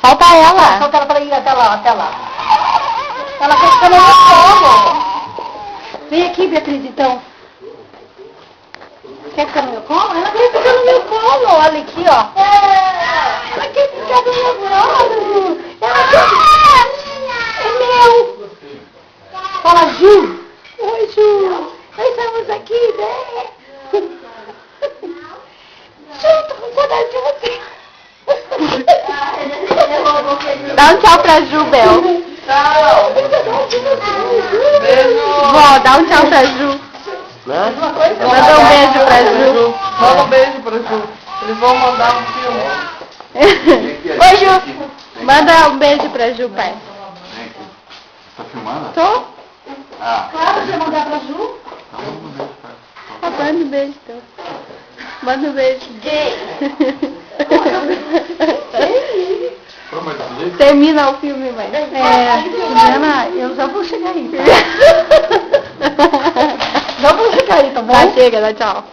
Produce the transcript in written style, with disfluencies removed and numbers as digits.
Solta ela. Solta ela pra ir até lá, até lá. Ela quer ficar no meu colo. Vem aqui, Beatriz, então. Quer ficar no meu colo? Ela quer ficar no meu colo. Olha aqui, ó. Ela quer ficar no meu colo. Ela quer... É meu. Fala, Ju. Oi, Ju. Nós estamos aqui, né? Ju, tô com saudade de você. Dá um tchau pra Ju, Bel. Tchau. Beijo. Vó, dá um tchau pra Ju. Né? Manda um beijo pra Ju. Manda um beijo pra Ju. Eles vão mandar um filme. Oi, Ju. Manda um beijo pra Ju, pai. Tá filmando? Tô? Ah. Claro, você mandar pra Ju? Manda um beijo, então. Manda um beijo. Termina o filme, mãe. Juliana, eu já vou chegar aí, tá? Já vou chegar aí, tá bom? Tá, chega, dá tchau.